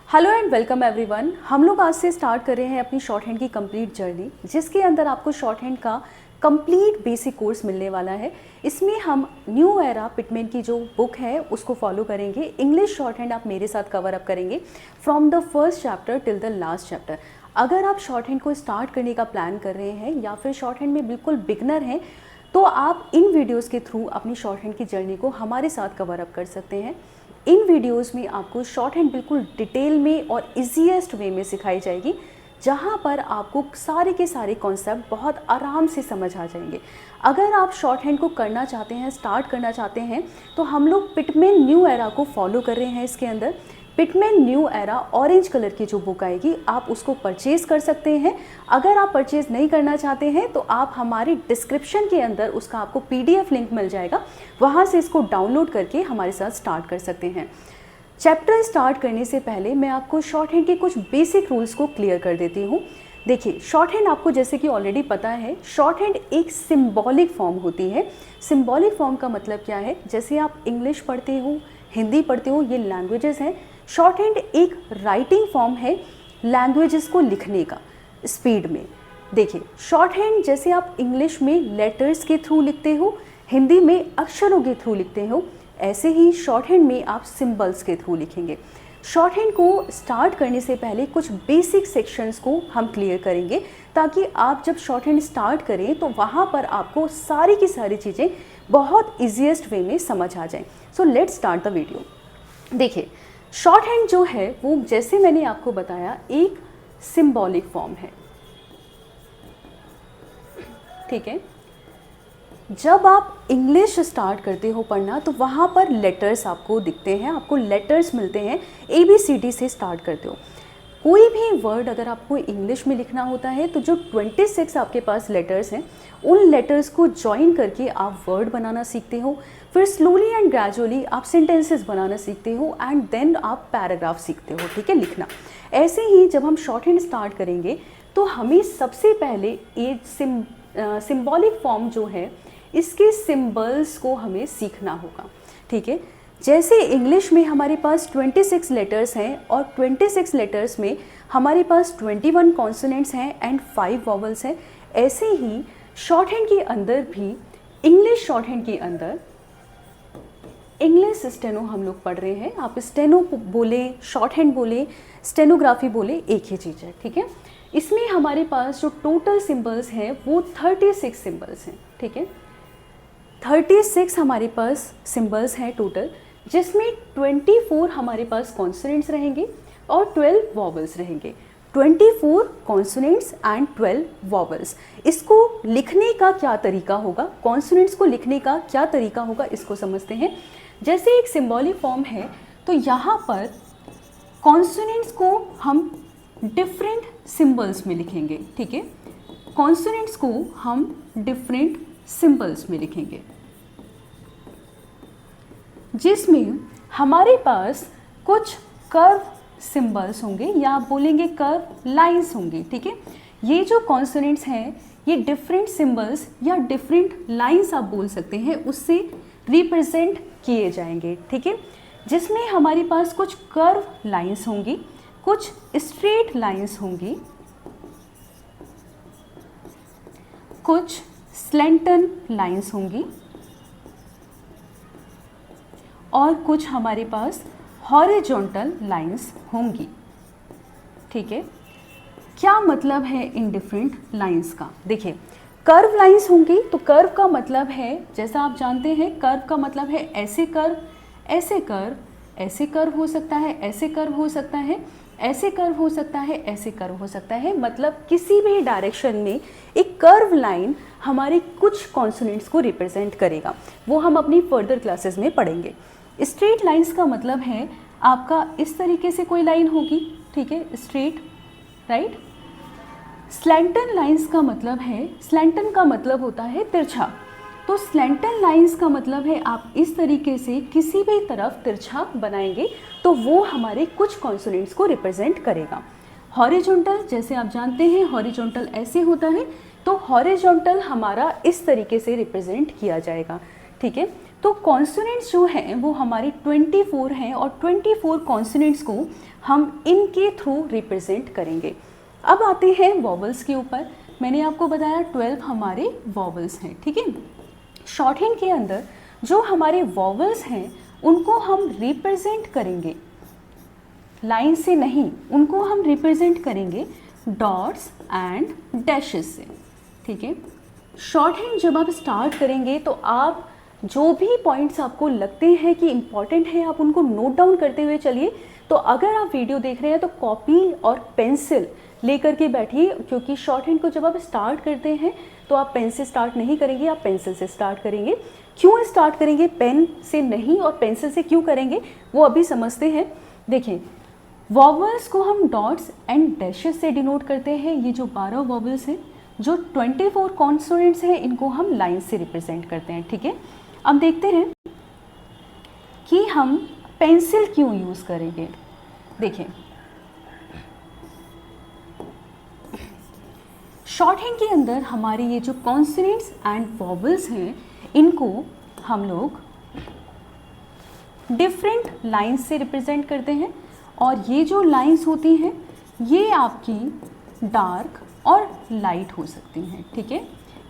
Hello and welcome everyone. हम लोग आज से स्टार्ट कर रहे हैं अपनी शॉर्ट हैंड की कंप्लीट जर्नी, जिसके अंदर आपको शॉर्ट हैंड का कंप्लीट बेसिक कोर्स मिलने वाला है। इसमें हम न्यू एरा पिटमैन की जो बुक है उसको फॉलो करेंगे। इंग्लिश शॉर्ट हैंड आप मेरे साथ कवर अप करेंगे from the first chapter till the last chapter. अगर आप शॉर्ट हैंड को स्टार्ट करने का प्लान कर रहे हैं या फिर शॉर्ट हैंड में बिल्कुल बिगनर हैं, तो आप इन वीडियोज़ के थ्रू अपनी शॉर्ट हैंड की जर्नी को हमारे साथ कवर अप कर सकते हैं। इन वीडियोस में आपको शॉर्ट हैंड बिल्कुल डिटेल में और इजीएस्ट वे में सिखाई जाएगी, जहां पर आपको सारे के सारे कॉन्सेप्ट बहुत आराम से समझ आ जाएंगे। अगर आप शॉर्ट हैंड को करना चाहते हैं, स्टार्ट करना चाहते हैं, तो हम लोग पिटमैन न्यू एरा को फॉलो कर रहे हैं। इसके अंदर Pitman new era orange colour की जो बुक आएगी, आप उसको परचेज़ कर सकते हैं। अगर आप परचेज़ नहीं करना चाहते हैं तो आप हमारी डिस्क्रिप्शन के अंदर उसका आपको PDF लिंक मिल जाएगा, वहाँ से इसको डाउनलोड करके हमारे साथ स्टार्ट कर सकते हैं। चैप्टर स्टार्ट करने से पहले मैं आपको शॉर्ट हैंड के कुछ बेसिक रूल्स को क्लियर कर देती हूँ। देखिए, शॉर्ट हैंड आपको जैसे कि ऑलरेडी पता है, शॉर्ट हैंड एक सिंबॉलिक फॉर्म होती है। सिंबॉलिक फॉर्म का मतलब क्या है? जैसे आप इंग्लिश पढ़ते हो, हिंदी पढ़ते हो, ये लैंग्वेजेस हैं। शॉर्ट हैंड एक राइटिंग फॉर्म है लैंग्वेजेस को लिखने का स्पीड में। देखिए, शॉर्ट हैंड जैसे आप इंग्लिश में लेटर्स के थ्रू लिखते हो, हिंदी में अक्षरों के थ्रू लिखते हो, ऐसे ही शॉर्ट हैंड में आप सिंबल्स के थ्रू लिखेंगे। शॉर्ट हैंड को स्टार्ट करने से पहले कुछ बेसिक सेक्शंस को हम क्लियर करेंगे, ताकि आप जब शॉर्ट हैंड स्टार्ट करें तो वहाँ पर आपको सारी की सारी चीज़ें बहुत ईजीएस्ट वे में समझ आ जाएं। So let's start the video. देखिए, शॉर्ट हैंड जो है वो, जैसे मैंने आपको बताया, एक सिंबॉलिक फॉर्म है। ठीक है, जब आप इंग्लिश स्टार्ट करते हो पढ़ना तो वहाँ पर लेटर्स आपको दिखते हैं, आपको लेटर्स मिलते हैं। ABCD से स्टार्ट करते हो। कोई भी वर्ड अगर आपको इंग्लिश में लिखना होता है तो जो 26 आपके पास लेटर्स हैं, उन लेटर्स को जॉइन करके आप वर्ड बनाना सीखते हो। फिर स्लोली एंड ग्रेजुअली आप सेंटेंसेस बनाना सीखते हो एंड देन आप पैराग्राफ सीखते हो। ठीक है, लिखना। ऐसे ही जब हम शॉर्ट हैंड स्टार्ट करेंगे तो हमें सबसे पहले ये सिंबॉलिक फॉर्म जो है, इसके सिंबल्स को हमें सीखना होगा। ठीक है, जैसे इंग्लिश में हमारे पास 26 लेटर्स हैं और 26 लेटर्स में हमारे पास 21 कॉन्सोनेंट्स हैं एंड 5 वॉवल्स हैं, ऐसे ही शॉर्ट हैंड के अंदर भी, इंग्लिश शॉर्ट हैंड के अंदर, इंग्लिश स्टेनो हम लोग पढ़ रहे हैं। आप स्टेनो बोले, शॉर्ट हैंड बोले, स्टेनोग्राफी बोले, एक ही चीज़ है। ठीक है, इसमें हमारे पास जो टोटल सिंबल्स हैं वो 36 सिंबल्स हैं। ठीक है, 36 हमारे पास सिंबल्स हैं टोटल, जिसमें 24 हमारे पास कॉन्सोनेंट्स रहेंगे और 12 वॉवल्स रहेंगे। 24 कॉन्सोनेंट्स एंड 12 वॉवल्स। इसको लिखने का क्या तरीका होगा, कॉन्सोनेंट्स को लिखने का क्या तरीका होगा, इसको समझते हैं। जैसे एक सिंबॉलिक फॉर्म है तो यहाँ पर कॉन्सोनेंट्स को हम डिफरेंट सिंबल्स में लिखेंगे। ठीक है, कॉन्सोनेंट्स को हम डिफरेंट सिंबल्स में लिखेंगे, जिसमें हमारे पास कुछ कर्व सिंबल्स होंगे या आप बोलेंगे कर्व लाइंस होंगे। ठीक है, ये जो कॉन्सोनेंट्स हैं ये डिफरेंट सिंबल्स या डिफरेंट लाइंस आप बोल सकते हैं, उससे रिप्रेजेंट किए जाएंगे। ठीक है, जिसमें हमारे पास कुछ कर्व लाइंस होंगी, कुछ स्ट्रेट लाइंस होंगी, कुछ स्लैंटन लाइंस होंगी और कुछ हमारे पास हॉरिजॉन्टल लाइंस होंगी। ठीक है, क्या मतलब है इन डिफरेंट लाइंस का? देखिए, कर्व लाइंस होंगी तो कर्व का मतलब है, जैसा आप जानते हैं, कर्व का मतलब है ऐसे कर्व, ऐसे कर्व, ऐसे कर्व हो सकता है, ऐसे कर्व हो सकता है, ऐसे कर्व हो सकता है, ऐसे कर्व हो सकता है। मतलब किसी भी डायरेक्शन में एक कर्व लाइन हमारे कुछ कॉन्सोनेंट्स को रिप्रेजेंट करेगा, वो हम अपनी फर्दर क्लासेस में पढ़ेंगे। स्ट्रेट लाइंस का मतलब है आपका इस तरीके से कोई लाइन होगी। ठीक है, स्ट्रेट, राइट। स्लैंटन लाइंस का मतलब है, स्लैंटन का मतलब होता है तिरछा, तो स्लैंटन लाइंस का मतलब है आप इस तरीके से किसी भी तरफ तिरछा बनाएंगे तो वो हमारे कुछ कॉन्सोनेंट्स को रिप्रेजेंट करेगा। हॉरिजॉन्टल, जैसे आप जानते हैं, हॉरिजॉन्टल ऐसे होता है, तो हॉरिजॉन्टल हमारा इस तरीके से रिप्रेजेंट किया जाएगा। ठीक है, तो कॉन्सोनेंट्स जो हैं वो हमारे 24 हैं और 24 कॉन्सोनेंट्स को हम इनके थ्रू रिप्रेजेंट करेंगे। अब आते हैं वॉवल्स के ऊपर। मैंने आपको बताया 12 हमारे वॉवल्स हैं, ठीक है। शॉर्ट हैंड के अंदर जो हमारे वॉवल्स हैं उनको हम रिप्रेजेंट करेंगे लाइन से नहीं, उनको हम रिप्रेजेंट करेंगे डॉट्स एंड डैशेस से, ठीक है। शॉर्ट हैंड जब आप स्टार्ट करेंगे तो आप जो भी पॉइंट्स आपको लगते हैं कि इम्पॉर्टेंट है आप उनको नोट डाउन करते हुए चलिए। तो अगर आप वीडियो देख रहे हैं तो कॉपी और पेंसिल लेकर के बैठिए, क्योंकि शॉर्ट हैंड को जब आप स्टार्ट करते हैं तो आप पेन से स्टार्ट नहीं करेंगे, आप पेंसिल से स्टार्ट करेंगे। क्यों स्टार्ट करेंगे पेन से नहीं और पेंसिल से क्यों करेंगे वो अभी समझते हैं। देखिए, वॉवल्स को हम डॉट्स एंड डैशेस से डिनोट करते हैं। ये जो 12 वॉवल्स हैं, जो 24 कॉन्सोनेंट्स हैं, इनको हम लाइन से रिप्रेजेंट करते हैं, ठीक है। अब देखते हैं कि हम पेंसिल क्यों यूज़ करेंगे। देखिए, शॉर्ट हैंड के अंदर हमारे ये जो कॉन्सोनेंट्स एंड वॉवल्स हैं इनको हम लोग डिफरेंट लाइंस से रिप्रेजेंट करते हैं और ये जो लाइंस होती हैं ये आपकी डार्क और लाइट हो सकती हैं, ठीक है।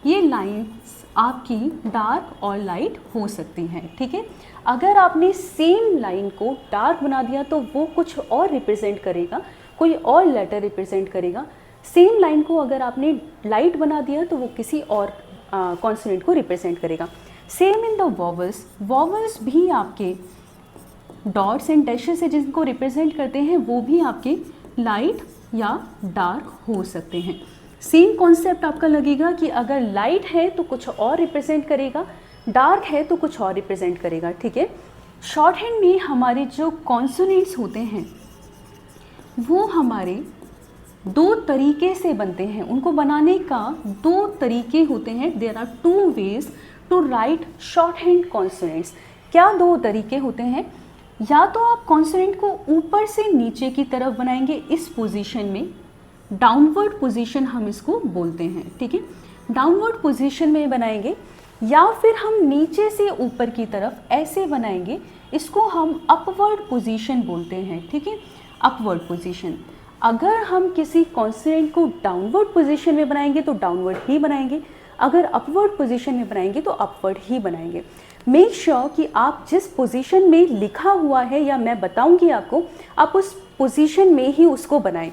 ये लाइंस आपकी डार्क और लाइट हो सकती हैं, ठीक है। अगर आपने सेम लाइन को डार्क बना दिया तो वो कुछ और रिप्रेजेंट करेगा, कोई और लेटर रिप्रेजेंट करेगा। सेम लाइन को अगर आपने लाइट बना दिया तो वो किसी और कॉन्सोनेंट को रिप्रेजेंट करेगा। Same in the vowels, vowels भी आपके डॉट्स एंड डैशेस से जिनको रिप्रेजेंट करते हैं वो भी आपके लाइट या डार्क हो सकते हैं। सेम कॉन्सेप्ट आपका लगेगा कि अगर लाइट है तो कुछ और रिप्रेजेंट करेगा, डार्क है तो कुछ और रिप्रेजेंट करेगा, ठीक है। शॉर्ट हैंड में हमारे जो कॉन्सोनेंट्स होते हैं वो हमारे दो तरीके से बनते हैं, उनको बनाने का दो तरीके होते हैं। There are 2 ways to write shorthand consonants. क्या दो तरीके होते हैं? या तो आप कॉन्सोनेंट को ऊपर से नीचे की तरफ बनाएंगे इस पोजीशन में, डाउनवर्ड पोजीशन हम इसको बोलते हैं, ठीक है। डाउनवर्ड पोजीशन में बनाएंगे, या फिर हम नीचे से ऊपर की तरफ ऐसे बनाएंगे, इसको हम अपवर्ड पोजीशन बोलते हैं, ठीक है। Upward position. अगर हम किसी कॉन्सोनेंट को डाउनवर्ड पोजीशन में बनाएंगे तो डाउनवर्ड ही बनाएंगे, अगर अपवर्ड पोजीशन में बनाएंगे तो अपवर्ड ही बनाएंगे। मेक श्योर कि आप जिस पोजीशन में लिखा हुआ है या मैं बताऊंगी आपको, आप उस पोजीशन में ही उसको बनाएं।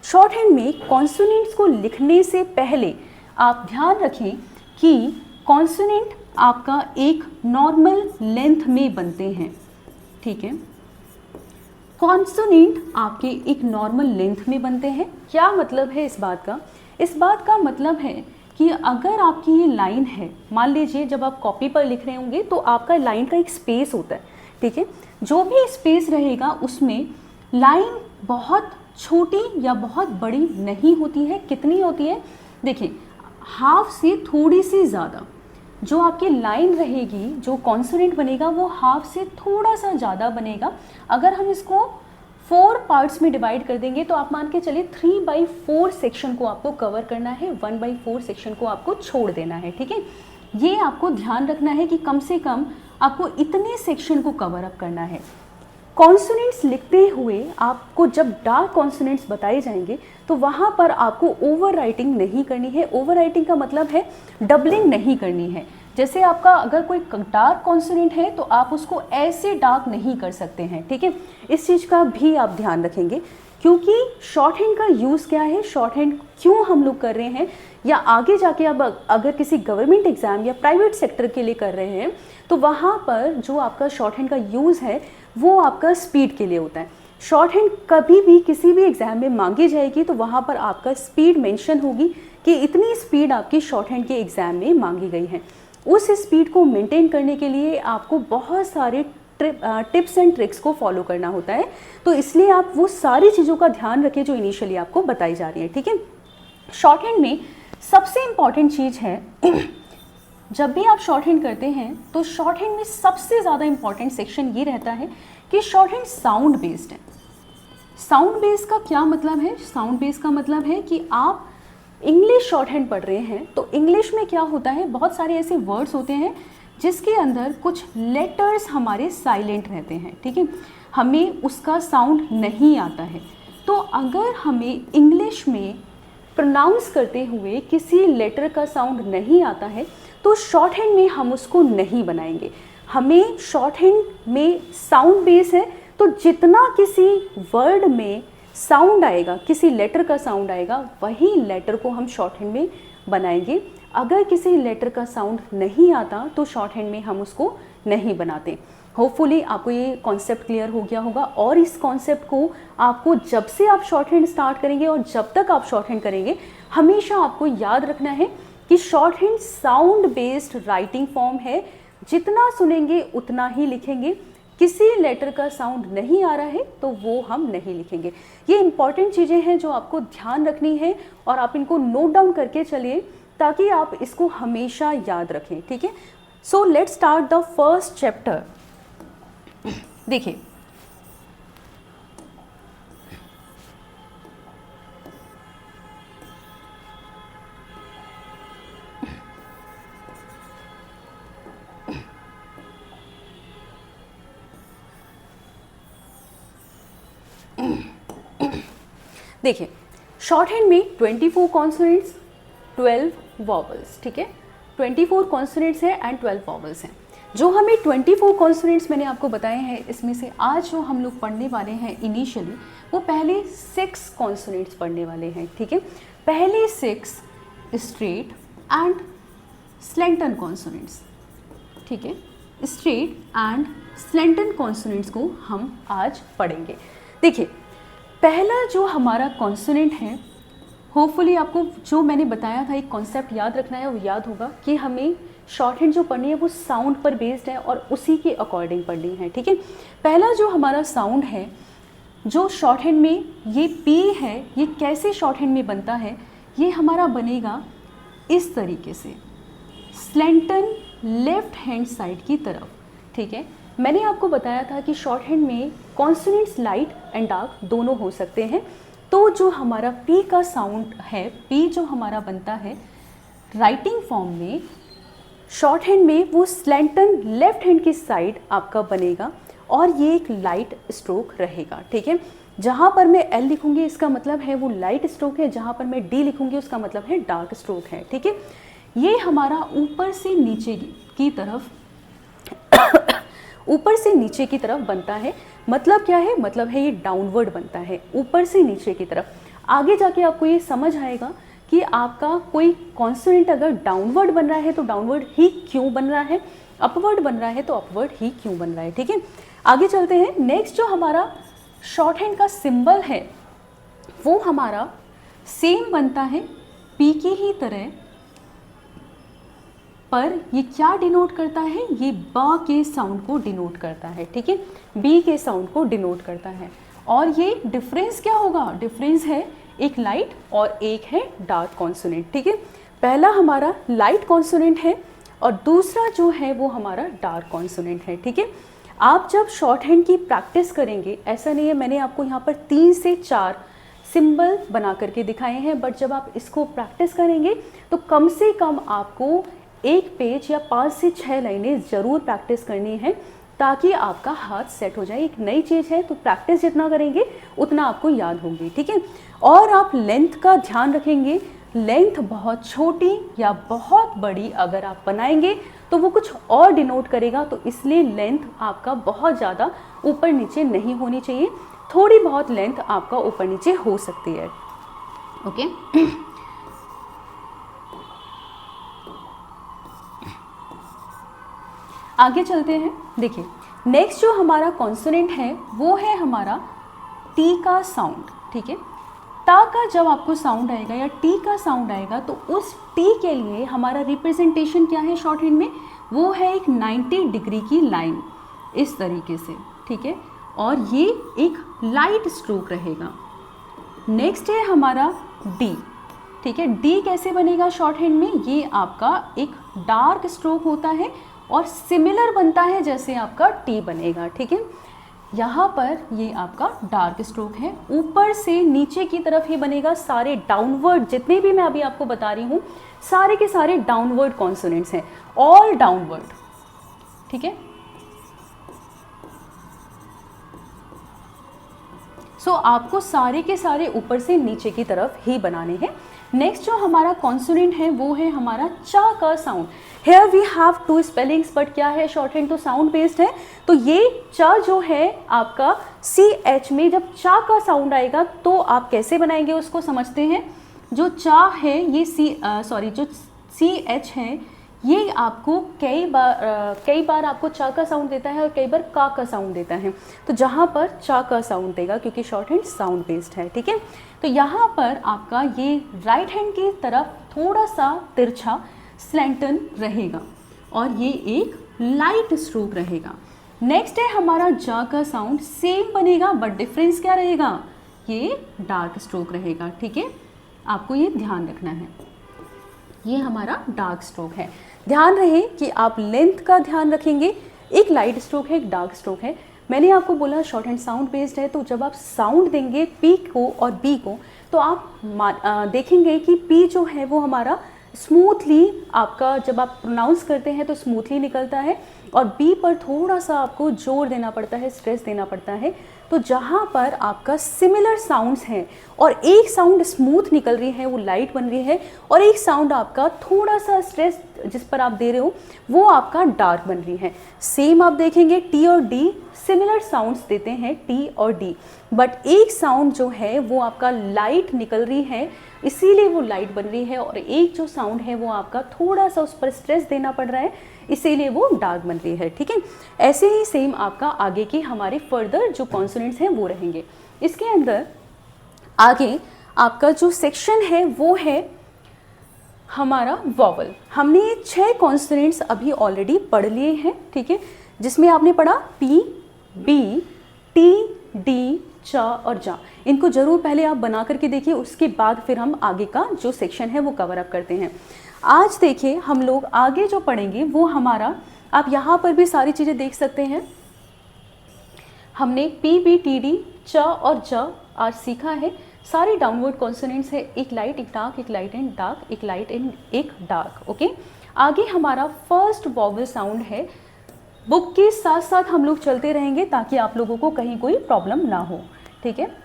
शॉर्ट हैंड में कॉन्सोनेंट्स को लिखने से पहले आप ध्यान रखें कि कॉन्सोनेंट आपका एक नॉर्मल लेंथ में बनते हैं, ठीक है। कॉन्सोनेंट आपके एक नॉर्मल लेंथ में बनते हैं। क्या मतलब है इस बात का? इस बात का मतलब है कि अगर आपकी ये लाइन है, मान लीजिए जब आप कॉपी पर लिख रहे होंगे तो आपका लाइन का एक स्पेस होता है, ठीक है। जो भी स्पेस रहेगा उसमें लाइन बहुत छोटी या बहुत बड़ी नहीं होती है। कितनी होती है? देखिए, हाफ से थोड़ी सी ज़्यादा जो आपकी लाइन रहेगी, जो कॉन्सोनेंट बनेगा वो हाफ से थोड़ा सा ज़्यादा बनेगा। अगर हम इसको 4 पार्ट्स में डिवाइड कर देंगे तो आप मान के चलिए 3/4 सेक्शन को आपको कवर करना है, 1/4 सेक्शन को आपको छोड़ देना है, ठीक है। ये आपको ध्यान रखना है कि कम से कम आपको इतने सेक्शन को कवर अप करना है। कॉन्सोनेंट्स लिखते हुए आपको जब डार्क कॉन्सोनेंट्स बताए जाएंगे तो वहाँ पर आपको ओवर राइटिंग नहीं करनी है। ओवर राइटिंग का मतलब है डबलिंग नहीं करनी है। जैसे आपका अगर कोई डार्क कॉन्सोनेंट है तो आप उसको ऐसे डार्क नहीं कर सकते हैं, ठीक है। इस चीज़ का भी आप ध्यान रखेंगे, क्योंकि शॉर्ट हैंड का यूज़ क्या है, शॉर्ट हैंड क्यों हम लोग कर रहे हैं, या आगे जाके अब अगर किसी गवर्नमेंट एग्जाम या प्राइवेट सेक्टर के लिए कर रहे हैं तो वहाँ पर जो आपका शॉर्ट हैंड का यूज़ है वो आपका स्पीड के लिए होता है। शॉर्ट हैंड कभी भी किसी भी एग्जाम में मांगी जाएगी तो वहाँ पर आपका स्पीड मेंशन होगी कि इतनी स्पीड आपकी शॉर्ट हैंड के एग्ज़ाम में मांगी गई है। उस स्पीड को मेंटेन करने के लिए आपको बहुत सारे टिप्स एंड ट्रिक्स को फॉलो करना होता है। तो इसलिए आप वो सारी चीज़ों का ध्यान रखें जो इनिशियली आपको बताई जा रही है, ठीक है। शॉर्ट हैंड में सबसे इम्पॉर्टेंट चीज़ है जब भी आप शॉर्ट हैंड करते हैं तो शॉर्ट हैंड में सबसे ज़्यादा इम्पॉर्टेंट सेक्शन ये रहता है कि शॉर्ट हैंड साउंड बेस्ड है। साउंड बेस्ड का क्या मतलब है? साउंड बेस्ड का मतलब है कि आप इंग्लिश शॉर्ट हैंड पढ़ रहे हैं तो इंग्लिश में क्या होता है, बहुत सारे ऐसे वर्ड्स होते हैं जिसके अंदर कुछ लेटर्स हमारे साइलेंट रहते हैं, ठीक है, हमें उसका साउंड नहीं आता है। तो अगर हमें इंग्लिश में प्रोनाउंस करते हुए किसी लेटर का साउंड नहीं आता है तो शॉर्ट हैंड में हम उसको नहीं बनाएंगे। हमें शॉर्ट हैंड में साउंड बेस है, तो जितना किसी वर्ड में साउंड आएगा, किसी लेटर का साउंड आएगा, वही लेटर को हम शॉर्ट हैंड में बनाएंगे। अगर किसी लेटर का साउंड नहीं आता तो शॉर्ट हैंड में हम उसको नहीं बनाते। होपफुली आपको ये कॉन्सेप्ट क्लियर हो गया होगा, और इस कॉन्सेप्ट को आपको जब से आप शॉर्ट हैंड स्टार्ट करेंगे और जब तक आप शॉर्ट हैंड करेंगे, हमेशा आपको याद रखना है कि short hand sound based writing form है। जितना सुनेंगे उतना ही लिखेंगे। किसी लेटर का साउंड नहीं आ रहा है तो वो हम नहीं लिखेंगे। ये इंपॉर्टेंट चीज़ें हैं जो आपको ध्यान रखनी है, और आप इनको नोट डाउन करके चलिए ताकि आप इसको हमेशा याद रखें, ठीक है। So let's start the first chapter. देखिए, देखिए शॉर्ट हैंड में 24 कॉन्सोनेंट्स 12 वॉवल्स, ठीक है, 24 कॉन्सोनेंट्स है एंड 12 वॉवल्स हैं। जो हमें 24 कॉन्सोनेंट्स मैंने आपको बताए हैं, इसमें से आज जो हम लोग पढ़ने वाले हैं इनिशियली, वो पहले 6 कॉन्सोनेंट्स पढ़ने वाले हैं, ठीक है। पहले 6 स्ट्रेट एंड स्लेंटन कॉन्सोनेंट्स, ठीक है, स्ट्रेट एंड स्लेंटन कॉन्सोनेंट्स को हम आज पढ़ेंगे। देखिए, पहला जो हमारा कॉन्सोनेंट है, होपफुली आपको जो मैंने बताया था एक कॉन्सेप्ट याद रखना है, वो याद होगा कि हमें शॉर्ट हैंड जो पढ़नी है वो साउंड पर बेस्ड है और उसी के अकॉर्डिंग पढ़नी है, ठीक है। पहला जो हमारा साउंड है जो शॉर्ट हैंड में, ये पी है, ये कैसे शॉर्ट हैंड में बनता है, ये हमारा बनेगा इस तरीके से, स्लेंटन लेफ्ट हैंड साइड की तरफ, ठीक है। मैंने आपको बताया था कि शॉर्ट हैंड में कॉन्सोनेंट्स लाइट एंड डार्क दोनों हो सकते हैं। तो जो हमारा पी का साउंड है, पी जो हमारा बनता है राइटिंग फॉर्म में शॉर्ट हैंड में, वो स्लेंटन लेफ्ट हैंड की साइड आपका बनेगा और ये एक लाइट स्ट्रोक रहेगा, ठीक है। जहाँ पर मैं एल लिखूंगी इसका मतलब है वो लाइट स्ट्रोक है, जहाँ पर मैं डी लिखूंगी उसका मतलब है डार्क स्ट्रोक है, ठीक है। ये हमारा ऊपर से नीचे की तरफ ऊपर से नीचे की तरफ बनता है। मतलब क्या है, मतलब है ये डाउनवर्ड बनता है, ऊपर से नीचे की तरफ। आगे जाके आपको ये समझ आएगा कि आपका कोई कॉन्सोनेंट अगर डाउनवर्ड बन रहा है तो डाउनवर्ड ही क्यों बन रहा है, अपवर्ड बन रहा है तो अपवर्ड ही क्यों बन रहा है, ठीक है। आगे चलते हैं। नेक्स्ट जो हमारा शॉर्ट हैंड का सिंबल है वो हमारा सेम बनता है पी की ही तरह, पर ये क्या डिनोट करता है, ये बा के साउंड को डिनोट करता है, ठीक है, बी के साउंड को डिनोट करता है। और ये डिफरेंस क्या होगा, डिफरेंस है एक लाइट और एक है डार्क कॉन्सोनेंट, ठीक है। पहला हमारा लाइट कॉन्सोनेंट है और दूसरा जो है वो हमारा डार्क कॉन्सोनेंट है, ठीक है। आप जब शॉर्ट हैंड की प्रैक्टिस करेंगे, ऐसा नहीं है मैंने आपको यहाँ पर 3 से 4 सिंबल बना करके दिखाए हैं, बट जब आप इसको प्रैक्टिस करेंगे तो कम से कम आपको एक पेज या 5 से 6 लाइनें ज़रूर प्रैक्टिस करनी है ताकि आपका हाथ सेट हो जाए। एक नई चीज़ है तो प्रैक्टिस जितना करेंगे उतना आपको याद होगी, ठीक है। और आप लेंथ का ध्यान रखेंगे, लेंथ बहुत छोटी या बहुत बड़ी अगर आप बनाएंगे तो वो कुछ और डिनोट करेगा, तो इसलिए लेंथ आपका बहुत ज़्यादा ऊपर नीचे नहीं होनी चाहिए, थोड़ी बहुत लेंथ आपका ऊपर नीचे हो सकती है, ओके। आगे चलते हैं। देखिए, नेक्स्ट जो हमारा कॉन्सोनेंट है वो है हमारा टी का साउंड, ठीक है। टा का जब आपको साउंड आएगा या टी का साउंड आएगा तो उस टी के लिए हमारा रिप्रेजेंटेशन क्या है शॉर्ट हैंड में, वो है एक 90 डिग्री की लाइन इस तरीके से, ठीक है, और ये एक लाइट स्ट्रोक रहेगा। नेक्स्ट है हमारा डी, ठीक है। डी कैसे बनेगा शॉर्ट हैंड में, ये आपका एक डार्क स्ट्रोक होता है और सिमिलर बनता है जैसे आपका टी बनेगा, ठीक है। यहाँ पर ये आपका डार्क स्ट्रोक है, ऊपर से नीचे की तरफ ही बनेगा। सारे डाउनवर्ड जितने भी मैं अभी आपको बता रही हूँ सारे के सारे डाउनवर्ड कॉन्सोनेंट्स हैं, ऑल डाउनवर्ड, ठीक है। सो आपको सारे के सारे ऊपर से नीचे की तरफ ही बनाने हैं। नेक्स्ट जो हमारा कॉन्सोनेंट है वो है हमारा चा का sound. Here we have two spellings, but क्या है, शॉर्ट हैंड तो साउंड बेस्ड है। तो ये चा जो है आपका सी एच में जब चा का साउंड आएगा तो आप कैसे बनाएंगे उसको समझते हैं। जो चा है ये जो सी एच है ये आपको कई बार आपको चा का साउंड देता है और कई बार का साउंड देता है। तो जहाँ पर चा का साउंड देगा क्योंकि शॉर्ट हैंड साउंड बेस्ड है, ठीक है। तो यहाँ पर आपका ये राइट हैंड की तरफ थोड़ा सा तिरछा स्लैंटन रहेगा और ये एक लाइट स्ट्रोक रहेगा। नेक्स्ट है हमारा जा का साउंड, सेम बनेगा बट डिफरेंस क्या रहेगा, ये डार्क स्ट्रोक रहेगा, ठीक है। आपको ये ध्यान रखना है, ये हमारा डार्क स्ट्रोक है। ध्यान रहे कि आप लेंथ का ध्यान रखेंगे, एक लाइट स्ट्रोक है, एक डार्क स्ट्रोक है। मैंने आपको बोला शॉर्ट हैंड साउंड बेस्ड है, तो जब आप साउंड देंगे पी को और बी को तो आप देखेंगे कि पी जो है वो हमारा स्मूथली आपका जब आप प्रोनाउंस करते हैं तो स्मूथली निकलता है और बी पर थोड़ा सा आपको जोर देना पड़ता है, स्ट्रेस देना पड़ता है। तो जहाँ पर आपका सिमिलर साउंड्स हैं और एक साउंड स्मूथ निकल रही है वो लाइट बन रही है और एक साउंड आपका थोड़ा सा स्ट्रेस जिस पर आप दे रहे हो वो आपका डार्क बन रही है। सेम आप देखेंगे टी और डी सिमिलर साउंड्स देते हैं, टी और डी, बट एक साउंड जो है वो आपका लाइट निकल रही है इसीलिए वो लाइट बन रही है और एक जो साउंड है वो आपका थोड़ा सा उस पर स्ट्रेस देना पड़ रहा है इसीलिए वो डार्क बन रही है, ठीक है। ऐसे ही सेम आपका आगे के हमारे फर्दर जो कॉन्सोनेंट्स हैं वो रहेंगे। इसके अंदर आगे आपका जो सेक्शन है वो है हमारा वॉवल। हमने 6 कॉन्सोनेंट्स अभी ऑलरेडी पढ़ लिए हैं, ठीक है, जिसमें आपने पढ़ा पी, बी, टी, डी, चा और जा। इनको जरूर पहले आप बना करके देखिए, उसके बाद फिर हम आगे का जो सेक्शन है वो कवर अप करते हैं। आज देखिए हम लोग आगे जो पढ़ेंगे वो हमारा, आप यहाँ पर भी सारी चीज़ें देख सकते हैं। हमने पी, बी, टी, डी, चा और जा आज सीखा है। सारी डाउनवर्ड कॉन्सोनेंट्स है, एक लाइट एक डार्क, एक लाइट एंड डार्क, एक लाइट एंड एक डार्क, ओके। आगे हमारा फर्स्ट वॉवल साउंड है। बुक के साथ साथ हम लोग चलते रहेंगे ताकि आप लोगों को कहीं कोई प्रॉब्लम ना हो, ठीक है।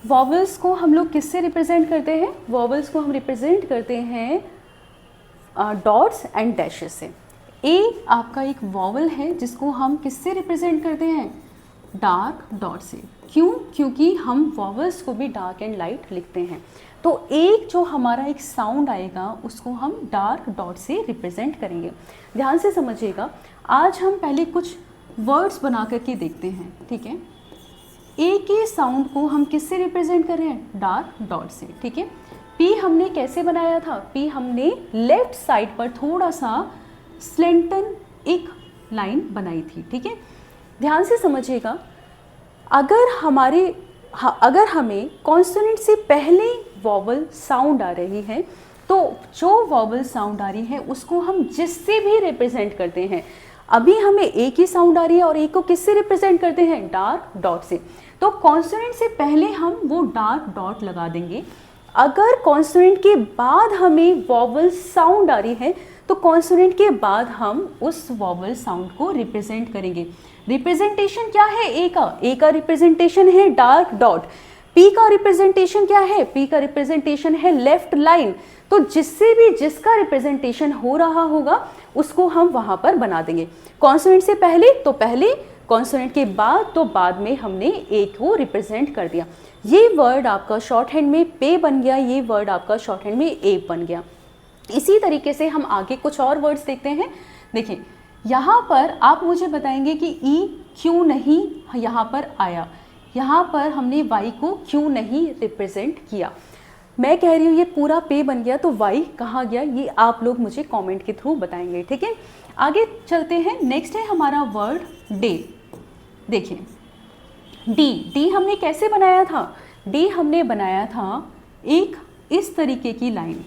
वॉवल्स को हम लोग किससे रिप्रेजेंट करते हैं? वॉवल्स को हम रिप्रेजेंट करते हैं डॉट्स एंड डैशेस से। ए आपका एक वॉवल है जिसको हम किससे रिप्रेजेंट करते हैं? डार्क डॉट से। क्यों? क्योंकि हम वॉवल्स को भी डार्क एंड लाइट लिखते हैं। तो एक जो हमारा एक साउंड आएगा उसको हम डार्क डॉट से रिप्रेजेंट करेंगे। ध्यान से समझिएगा, आज हम पहले कुछ वर्ड्स बना करके देखते हैं, ठीक है। ए के साउंड को हम किससे रिप्रेजेंट कर रहे हैं? डार्क डॉट से, ठीक है। पी हमने कैसे बनाया था? पी हमने लेफ्ट साइड पर थोड़ा सा स्लेंटन एक लाइन बनाई थी, ठीक है। ध्यान से समझिएगा, अगर हमें कॉन्सोनेंट से पहले वॉवल साउंड आ रही है तो जो वॉवल साउंड आ रही है उसको हम जिससे भी रिप्रेजेंट करते हैं। अभी हमें ए की साउंड आ रही है और ए को किससे रिप्रेजेंट करते हैं? डार्क डॉट से। तो कॉन्सोनेंट से पहले हम वो डार्क डॉट लगा देंगे। अगर कॉन्सोनेंट के बाद हमें वॉवल साउंड आ रही है तो कॉन्सोनेंट के बाद हम उस वॉवल साउंड को रिप्रेजेंट करेंगे। रिप्रेजेंटेशन क्या है ए का? ए का रिप्रेजेंटेशन है डार्क डॉट। पी का रिप्रेजेंटेशन क्या है? पी का रिप्रेजेंटेशन है लेफ्ट लाइन। तो जिससे भी जिसका रिप्रेजेंटेशन हो रहा होगा उसको हम वहां पर बना देंगे। कॉन्सोनेंट से पहले तो पहले, कॉन्सोनेंट के बाद तो बाद में हमने ए को रिप्रेजेंट कर दिया। ये वर्ड आपका शॉर्ट हैंड में पे बन गया, ये वर्ड आपका शॉर्ट हैंड में ए बन गया। इसी तरीके से हम आगे कुछ और वर्ड्स देखते हैं। देखिए यहाँ पर आप मुझे बताएंगे कि ई क्यों नहीं यहाँ पर आया, यहाँ पर हमने वाई को क्यों नहीं रिप्रेजेंट किया। मैं कह रही हूँ ये पूरा पे बन गया तो वाई कहाँ गया, ये आप लोग मुझे कमेंट के थ्रू बताएंगे, ठीक है। आगे चलते हैं। नेक्स्ट है हमारा वर्ड डे। देखिए डी, डी हमने कैसे बनाया था? डी हमने बनाया था एक इस तरीके की लाइन,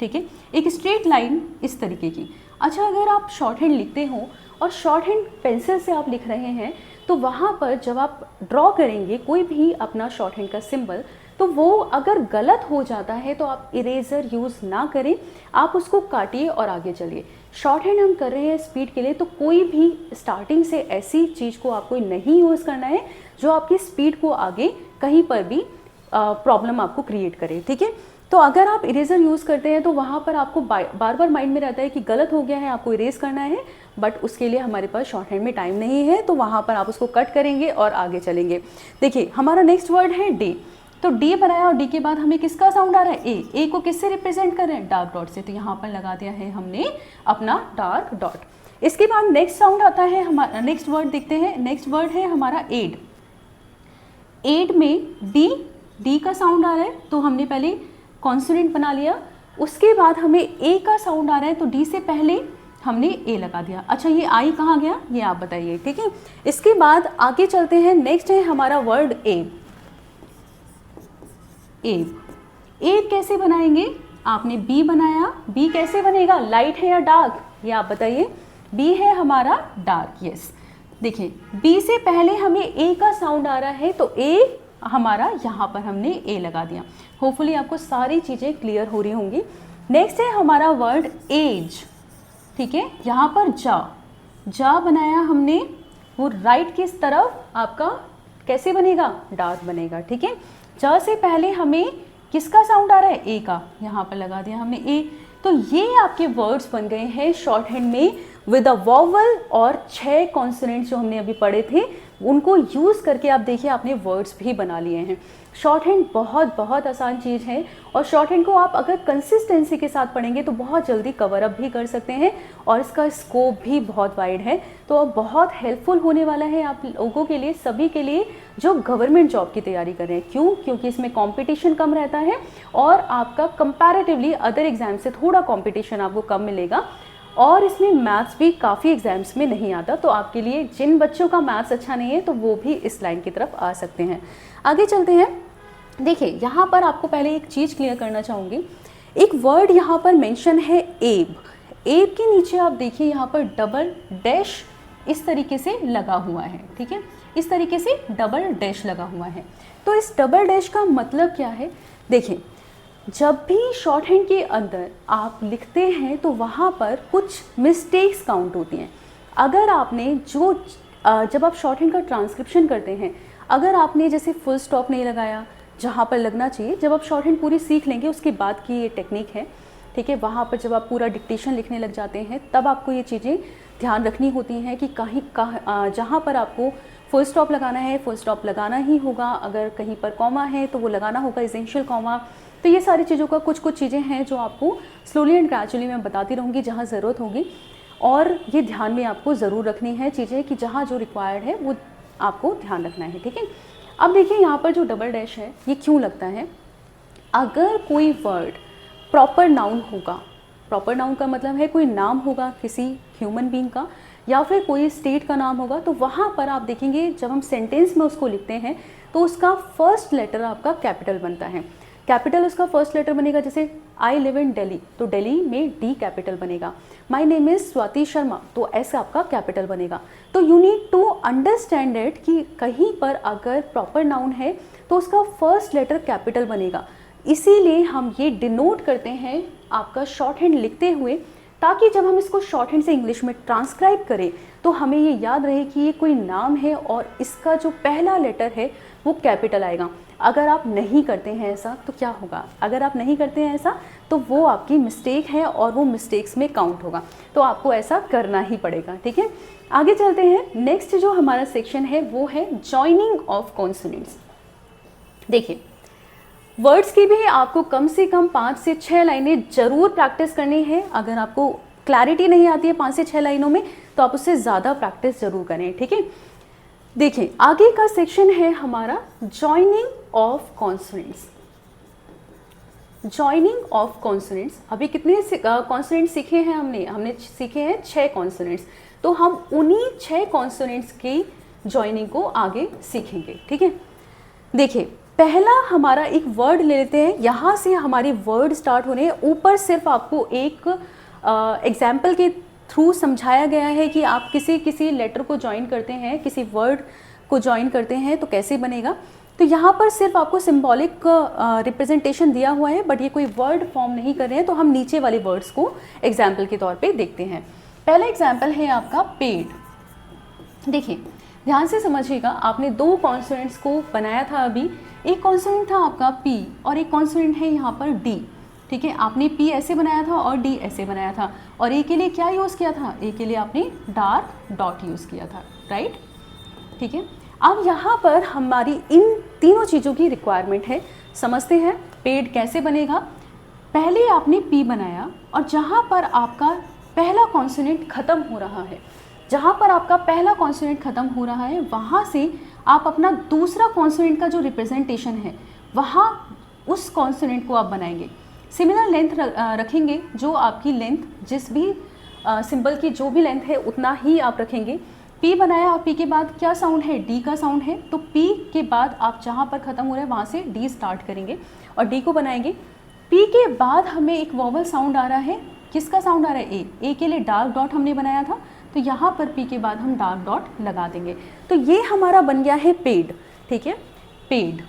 ठीक है, एक स्ट्रेट लाइन इस तरीके की। अच्छा, अगर आप शॉर्ट हैंड लिखते हो और शॉर्ट हैंड पेंसिल से आप लिख रहे हैं, तो वहाँ पर जब आप ड्रॉ करेंगे कोई भी अपना शॉर्ट हैंड का सिंबल, तो वो अगर गलत हो जाता है तो आप इरेज़र यूज़ ना करें, आप उसको काटिए और आगे चलिए। शॉर्ट हैंड हम कर रहे हैं स्पीड के लिए, तो कोई भी स्टार्टिंग से ऐसी चीज़ को आपको नहीं यूज़ करना है जो आपकी स्पीड को आगे कहीं पर भी प्रॉब्लम आपको क्रिएट करे, ठीक है। तो अगर आप इरेज़र यूज़ करते हैं तो वहाँ पर आपको बार बार माइंड में रहता है कि गलत हो गया है, आपको इरेज़ करना है, बट उसके लिए हमारे पास शॉर्ट हैंड में टाइम नहीं है, तो वहाँ पर आप उसको कट करेंगे और आगे चलेंगे। देखिए, हमारा नेक्स्ट वर्ड है डे। तो डी बनाया और डी के बाद हमें किसका साउंड आ रहा है? ए को किससे रिप्रेजेंट कर रहे हैं? डार्क डॉट से। तो यहाँ पर लगा दिया है हमने अपना डार्क डॉट। इसके बाद नेक्स्ट साउंड आता है हमारा, नेक्स्ट वर्ड देखते हैं। नेक्स्ट वर्ड है हमारा एड। एड में डी का साउंड आ रहा है, तो हमने पहले कॉन्सोनेंट बना लिया। उसके बाद हमें ए का साउंड आ रहा है, तो डी से पहले हमने ए लगा दिया। अच्छा, ये आई कहाँ गया ये आप बताइए, ठीक है। इसके बाद आगे चलते हैं। नेक्स्ट है हमारा वर्ड एब। एब कैसे बनाएंगे? आपने बी बनाया, बी कैसे बनेगा? लाइट है या डार्क, ये आप बताइए। बी है हमारा डार्क, यस। देखिए, बी से पहले हमें ए का साउंड आ रहा है, तो ए हमारा यहाँ पर हमने ए लगा दिया। होपफुली आपको सारी चीज़ें क्लियर हो रही होंगी। नेक्स्ट है हमारा वर्ड एज, ठीक है। यहाँ पर जा बनाया हमने, वो राइट किस तरफ आपका कैसे बनेगा? डार्क बनेगा, ठीक है। जा से पहले हमें किसका साउंड आ रहा है? ए का, यहाँ पर लगा दिया हमने ए। तो ये आपके वर्ड्स बन गए हैं शॉर्ट हैंड में विद अ वॉवल और 6 कॉन्सोनेंट्स जो हमने अभी पढ़े थे, उनको यूज़ करके आप देखिए आपने वर्ड्स भी बना लिए हैं। शॉर्ट हैंड बहुत आसान चीज़ है, और शॉर्ट हैंड को आप अगर कंसिस्टेंसी के साथ पढ़ेंगे तो बहुत जल्दी कवर अप भी कर सकते हैं, और इसका स्कोप भी बहुत वाइड है। तो अब बहुत हेल्पफुल होने वाला है आप लोगों के लिए, सभी के लिए जो गवर्नमेंट जॉब की तैयारी कर रहे हैं। क्यों? क्योंकि इसमें कंपटीशन कम रहता है, और आपका कंपैरेटिवली अदर एग्जाम से थोड़ा कंपटीशन आपको कम मिलेगा, और इसमें मैथ्स भी काफ़ी एग्जाम्स में नहीं आता। तो आपके लिए जिन बच्चों का मैथ्स अच्छा नहीं है, तो वो भी इस लाइन की तरफ आ सकते हैं। आगे चलते हैं। देखिए, यहाँ पर आपको पहले एक चीज़ क्लियर करना चाहूँगी। एक वर्ड यहाँ पर मेंशन है एब। एब के नीचे आप देखिए यहाँ पर डबल डैश इस तरीके से लगा हुआ है, ठीक है। इस तरीके से डबल डैश लगा हुआ है। तो इस डबल डैश का मतलब क्या है? देखिए, जब भी शॉर्ट हैंड के अंदर आप लिखते हैं तो वहाँ पर कुछ मिस्टेक्स काउंट होती हैं। अगर आपने जब आप शॉर्ट हैंड का ट्रांसक्रिप्शन करते हैं, अगर आपने जैसे फुल स्टॉप नहीं लगाया जहाँ पर लगना चाहिए, जब आप शॉर्ट हैंड पूरी सीख लेंगे उसके बाद की ये टेक्निक है, ठीक है। वहाँ पर जब आप पूरा डिक्टेशन लिखने लग जाते हैं, तब आपको ये चीज़ें ध्यान रखनी होती हैं कि जहाँ पर आपको फुल स्टॉप लगाना है, फुल स्टॉप लगाना ही होगा। अगर कहीं पर कॉमा है तो वो लगाना होगा, एसेंशियल कॉमा। तो ये सारी चीज़ों का कुछ चीज़ें हैं जो आपको स्लोली एंड ग्रेजुअली मैं बताती रहूँगी जहाँ ज़रूरत होगी, और ये ध्यान में आपको ज़रूर रखनी है चीज़ें कि जहाँ जो रिक्वायर्ड है वो आपको ध्यान रखना है, ठीक है। अब देखिए, यहाँ पर जो डबल डैश है ये क्यों लगता है? अगर कोई वर्ड प्रॉपर नाउन होगा, प्रॉपर नाउन का मतलब है कोई नाम होगा किसी ह्यूमन बीइंग का, या फिर कोई स्टेट का नाम होगा, तो वहाँ पर आप देखेंगे जब हम सेंटेंस में उसको लिखते हैं तो उसका फर्स्ट लेटर आपका कैपिटल बनता है। कैपिटल उसका फर्स्ट लेटर बनेगा, जैसे आई लिव इन दिल्ली, तो दिल्ली में डी कैपिटल बनेगा। My name is Swati Sharma, तो एस आपका कैपिटल बनेगा। तो you need to understand it कि कहीं पर अगर प्रॉपर नाउन है तो उसका फर्स्ट लेटर कैपिटल बनेगा। इसीलिए हम ये डिनोट करते हैं आपका शॉर्ट हैंड लिखते हुए, ताकि जब हम इसको शॉर्ट हैंड से इंग्लिश में ट्रांसक्राइब करें तो हमें ये याद रहे कि ये कोई नाम है और इसका जो पहला लेटर है वो कैपिटल आएगा। अगर आप नहीं करते हैं ऐसा तो क्या होगा? अगर आप नहीं करते हैं ऐसा तो वो आपकी मिस्टेक है और वो मिस्टेक्स में काउंट होगा, तो आपको ऐसा करना ही पड़ेगा, ठीक है। आगे चलते हैं। नेक्स्ट जो हमारा सेक्शन है वो है जॉइनिंग ऑफ कॉन्सोनेंट्स। देखिए, वर्ड्स की भी आपको कम से कम 5 से 6 लाइनें ज़रूर प्रैक्टिस करनी है। अगर आपको क्लैरिटी नहीं आती है 5 से 6 लाइनों में तो आप उससे ज़्यादा प्रैक्टिस ज़रूर करें, ठीक है। देखिए, आगे का सेक्शन है हमारा joining of consonants. Joining of consonants, अभी कितने कॉन्सोनेंट्स सीखे हैं हमने सीखे हैं 6 कॉन्सोनेंट्स। तो हम उन्हीं 6 कॉन्सोनेंट्स की जॉइनिंग को आगे सीखेंगे, ठीक है। देखिए, पहला हमारा एक वर्ड ले लेते हैं, यहाँ से हमारी वर्ड स्टार्ट होने हैं। ऊपर सिर्फ आपको एक एग्जाम्पल के थ्रू समझाया गया है कि आप किसी लेटर को ज्वाइन करते हैं, किसी वर्ड को ज्वाइन करते हैं तो कैसे बनेगा। तो यहाँ पर सिर्फ आपको सिंबॉलिक रिप्रेजेंटेशन दिया हुआ है, बट ये कोई वर्ड फॉर्म नहीं कर रहे हैं। तो हम नीचे वाले वर्ड्स को एग्जाम्पल के तौर पे देखते हैं। पहला एग्जाम्पल है आपका पेड। देखिए ध्यान से समझिएगा, आपने दो कॉन्सोनेंट्स को बनाया था अभी। एक कॉन्सोनेंट था आपका पी और एक कॉन्सोनेंट है यहाँ पर डी। ठीक है, आपने पी ऐसे बनाया था और डी ऐसे बनाया था, और ए के लिए क्या यूज़ किया था, ए के लिए आपने डार्क डॉट यूज़ किया था, राइट। ठीक है, अब यहाँ पर हमारी इन तीनों चीज़ों की रिक्वायरमेंट है। समझते हैं पेड कैसे बनेगा। पहले आपने पी बनाया और जहाँ पर आपका पहला कॉन्सोनेंट ख़त्म हो रहा है, जहाँ पर आपका पहला कॉन्सोनेंट ख़त्म हो रहा है, वहाँ से आप अपना दूसरा कॉन्सोनेंट का जो रिप्रेजेंटेशन है वहाँ उस कॉन्सोनेंट को आप बनाएंगे। सिमिलर लेंथ रखेंगे, जो आपकी लेंथ जिस भी सिंबल की जो भी लेंथ है उतना ही आप रखेंगे। पी बनाया और पी के बाद क्या साउंड है, डी का साउंड है, तो पी के बाद आप जहाँ पर ख़त्म हो रहा है वहाँ से डी स्टार्ट करेंगे और डी को बनाएंगे। पी के बाद हमें एक वॉवल साउंड आ रहा है, किसका साउंड आ रहा है, ए के लिए डार्क डॉट हमने बनाया था, तो यहाँ पर पी के बाद हम डार्क डॉट लगा देंगे। तो ये हमारा बन गया है पेड। ठीक है, पेड।